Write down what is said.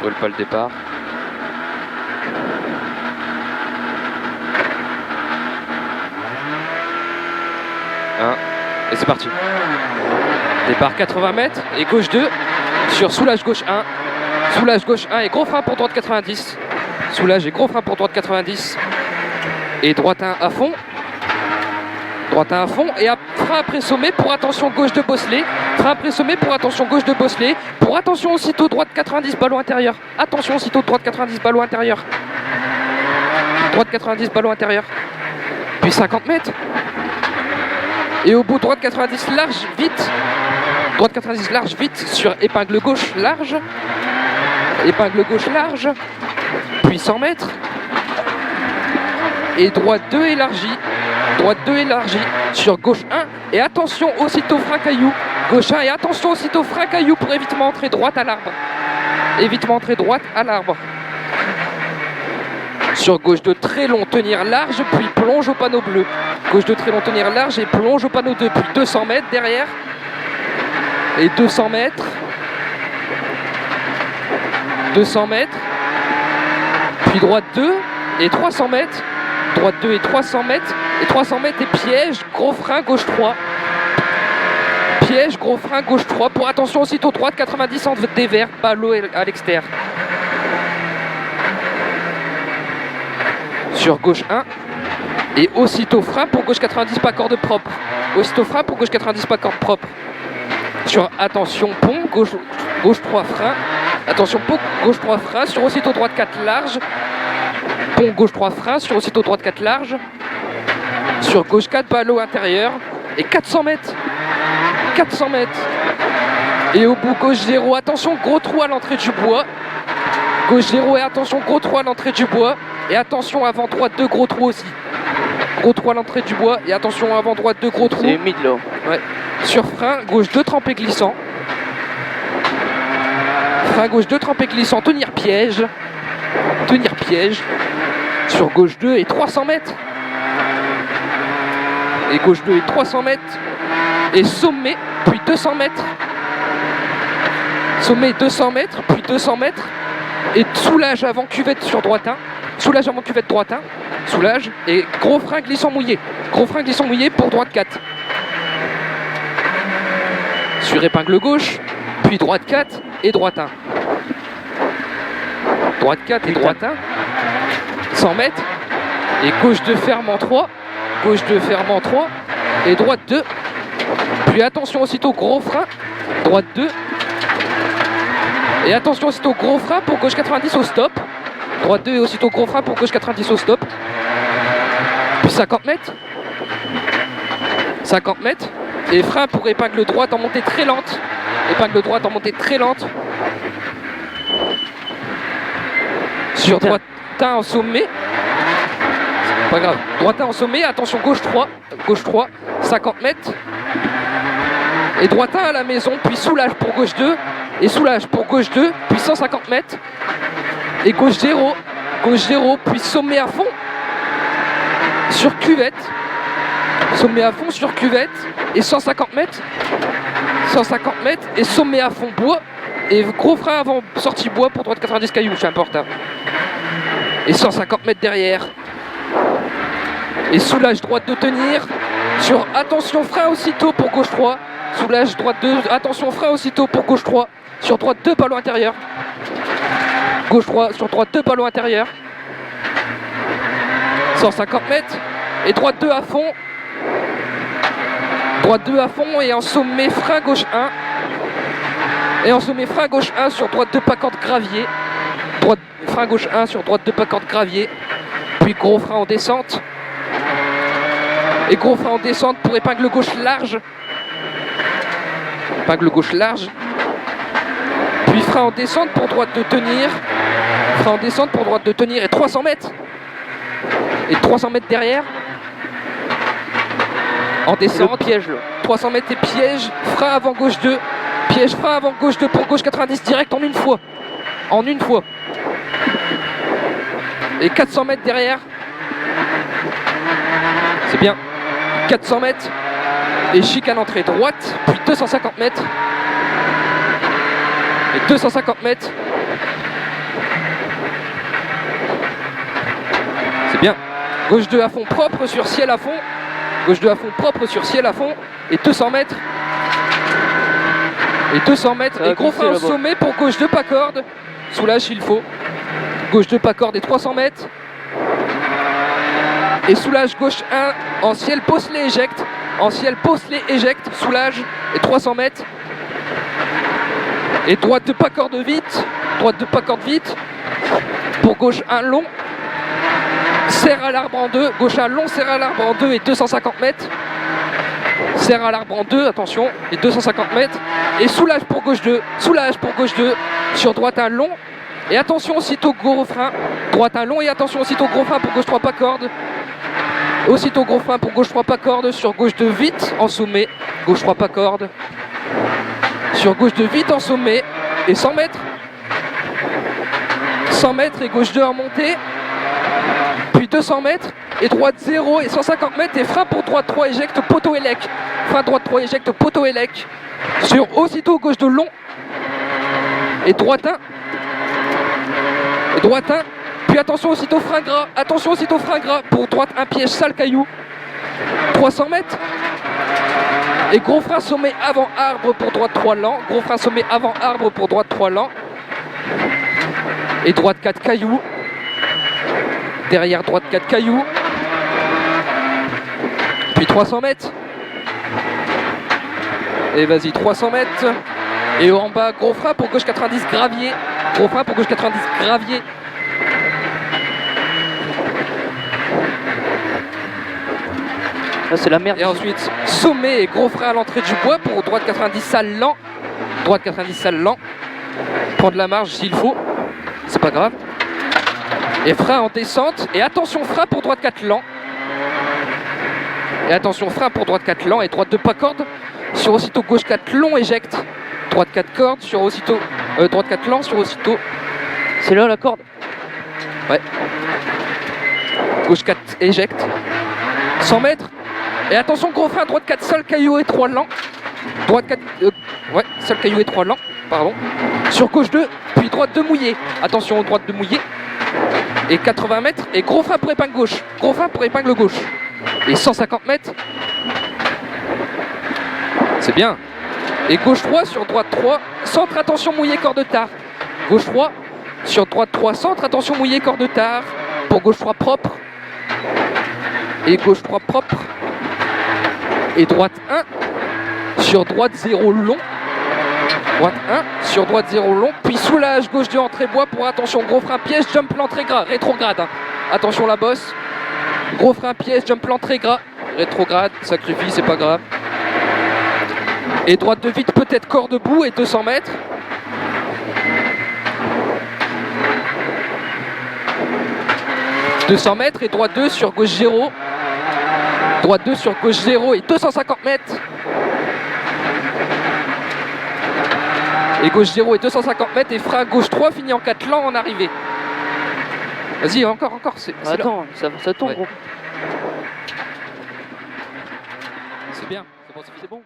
vole pas le départ. Et c'est parti. Départ 80 mètres et gauche 2 sur soulage gauche 1. Soulage gauche 1 et gros frein pour droite 90. Soulage et gros frein pour droite 90. Et droite 1 à fond. Droite 1 à fond et frein après sommet pour attention gauche de bosselet. Frein après sommet pour attention gauche de bosselet. Pour attention aussitôt droite 90 ballon intérieur. Attention aussitôt droite 90 ballon intérieur. Droite 90 ballon intérieur. Puis 50 mètres. Et au bout droite 90 large vite. Droite 90 large vite sur épingle gauche large. Épingle gauche large. Puis 100 mètres. Et droite 2 élargie. Droite 2 élargie sur gauche 1. Et attention aussitôt frein caillou. Gauche 1 et attention aussitôt frein caillou pour évitement entrer droite à l'arbre. Évitement entrer droite à l'arbre. Sur gauche 2 très long, tenir large, puis plonge au panneau bleu. Gauche 2 très long, tenir large et plonge au panneau 2. Puis 200 mètres derrière. Et 200 mètres. 200 mètres. Puis droite 2 et 300 mètres. Droite 2 et 300 mètres. Et 300 mètres et piège, gros frein, gauche 3. Piège, gros frein, gauche 3. Pour attention aussitôt droite 90 en dévers, ballot à l'extérieur. Sur gauche 1. Et aussitôt frein pour gauche 90 pas corde propre. Aussitôt frein pour gauche 90 pas corde propre. Sur attention pont, gauche 3 frein. Attention pont, gauche 3 frein. Sur aussitôt droite 4 large. Pont gauche 3 frein. Sur aussitôt droite 4 large. Sur gauche 4 ballot intérieur. Et 400 mètres. 400 mètres. Et au bout gauche 0. Attention gros trou à l'entrée du bois. Gauche 0 et attention gros trou à l'entrée du bois. Et attention avant droite 2 gros trous aussi. Gros trou à l'entrée du bois. Et attention avant droite 2 gros trous. C'est humide là. Ouais. Sur frein gauche 2 trempé glissant. Frein gauche 2 trempé glissant. Tenir piège. Tenir piège. Sur gauche 2 et 300 mètres. Et gauche 2 et 300 mètres. Et sommet, puis 200 mètres. Sommet 200 mètres, puis 200 mètres. Et soulage avant cuvette sur droite 1. Soulage avant cuvette droite 1. Soulage. Et gros frein glissant mouillé. Gros frein glissant mouillé pour droite 4. Sur épingle gauche, puis droite 4 et droite 1. Droite 4 et droite 1. 100 mètres. Et gauche 2 ferme en 3. Gauche 2 ferme en 3. Et droite 2. Puis attention aussitôt gros frein. Droite 2. Et attention aussitôt gros frein pour gauche 90 au stop. Droite 2 et aussitôt gros frein pour gauche 90 au stop. Puis 50 mètres. 50 mètres. Et frein pour épingle droite en montée très lente. Épingle droite en montée très lente. Sur droite 1 en sommet. Pas grave. Droite 1 en sommet. Attention gauche 3. Gauche 3. 50 mètres. Et droite 1 à la maison. Puis soulage pour gauche 2. Et soulage pour gauche 2. Puis 150 mètres. Et gauche 0. Gauche 0. Puis sommet à fond. Sur cuvette. Sommet à fond sur cuvette. Et 150 mètres. 150 mètres. Et sommet à fond bois. Et gros frein avant sortie bois pour droite 90 cailloux. C'est important. Et 150 mètres derrière. Et soulage droite de tenir. Sur attention frein aussitôt pour gauche 3. Soulage droite 2. Attention frein aussitôt pour gauche 3. Sur droite 2 ballon intérieur. Gauche 3 sur droite 2 ballon intérieur. 150 mètres. Et droite 2 à fond. Droite 2 à fond et en sommet frein gauche 1. Et en sommet frein gauche 1 sur droite 2 pas corde gravier. Droite, frein gauche 1 sur droite 2 pas corde gravier. Puis gros frein en descente. Et gros frein en descente pour épingle gauche large. Épingle gauche large. Puis frein en descente pour droite de tenir. Frein en descente pour droite de tenir et 300 mètres. Et 300 mètres derrière. En descente. Piège là. 300 mètres et piège. Frein avant gauche 2. Piège, frein avant gauche 2 pour gauche 90 direct en une fois. En une fois. Et 400 mètres derrière. C'est bien. 400 mètres. Et chicane entrée droite. Puis 250 mètres. Et 250 mètres. C'est bien. Gauche 2 à fond propre sur ciel à fond. Gauche 2 à fond propre sur ciel à fond. Et 200 mètres. Et 200 mètres. Et gros frein au sommet pour gauche 2 pas corde. Soulage s'il faut. Gauche 2 pas corde et 300 mètres. Et soulage gauche 1 en ciel pose les éjecte. En ciel pose les éjecte. Soulage et 300 mètres. Et droite 2 pas corde vite. Droite 2 pas corde vite. Pour gauche 1 long. Serre à l'arbre en 2. Gauche 1 long, serre à l'arbre en 2 et 250 mètres. Serre à l'arbre en 2, attention, et 250 mètres. Et soulage pour gauche 2. Soulage pour gauche 2. Sur droite 1 long. Et attention aussitôt gros frein. Droite 1 long et attention aussitôt gros frein pour gauche 3 pas corde. Aussitôt gros frein pour gauche 3 pas corde. Sur gauche 2 vite en sommet. Gauche 3 pas corde. Sur gauche 2 vite en sommet. Et 100 mètres. 100 mètres et gauche 2 en montée. Puis 200 mètres et droite 0 et 150 mètres et frein pour droite 3 éjecte poteau élec. Frein droite 3 éjecte poteau élec. Sur aussitôt gauche 2 long. Et droite 1. Et droite 1. Puis attention aussitôt frein gras. Attention aussitôt frein gras pour droite 1 piège sale caillou. 300 mètres. Et gros frein sommet avant arbre pour droite 3 lent. Gros frein sommet avant arbre pour droite 3 lent. Et droite 4 cailloux. Derrière droite 4 cailloux. Puis 300 mètres. Et vas-y 300 mètres. Et en bas gros frein pour gauche 90 gravier. Gros frein pour gauche 90 gravier. Là c'est la merde. Et ensuite sommet et gros frein à l'entrée du bois pour droite 90 sale lent. Droite 90 sale lent. Prendre la marge s'il faut. C'est pas grave. Et frein en descente. Et attention frein pour droite 4 lent. Et attention frein pour droite 4 lent. Et droite 2 pas corde. Sur aussitôt gauche 4 long éjecte. Droite 4 corde. Sur aussitôt. Droite 4 lent. Sur aussitôt. C'est là la corde. Ouais. Gauche 4 éjecte. 100 mètres. Et attention gros frein. Droite 4 seul caillou et 3 lents. Droite 4. Ouais. Seul caillou et 3 lents. Pardon. Sur gauche 2. Puis droite 2 mouillé. Attention droite 2 mouillé. Et 80 mètres, et gros frein pour épingle gauche. Gros frein pour épingle gauche. Et 150 mètres. C'est bien. Et gauche 3 sur droite 3. Centre, attention mouillé, corps de tard. Gauche 3 sur droite 3. Centre, attention mouillé, corps de tard. Pour gauche 3 propre. Et gauche 3 propre. Et droite 1. Sur droite 0 long. Droite 1, sur droite 0 long, puis soulage, gauche 2 entrée bois pour attention, gros frein piège, jump plan très gras, rétrograde. Hein. Attention la bosse, gros frein piège, jump plan très gras, rétrograde, sacrifice, c'est pas grave. Et droite 2 vite, peut-être corps debout et 200 mètres. « 200 mètres et droite 2 sur gauche 0. Droite 2 sur gauche 0 et 250 mètres. Et gauche 0 et 250 mètres et frein gauche 3 finit en 4 lents en arrivée. Vas-y, encore. Attends, ça tombe ouais. gros. C'est bien, c'est bon.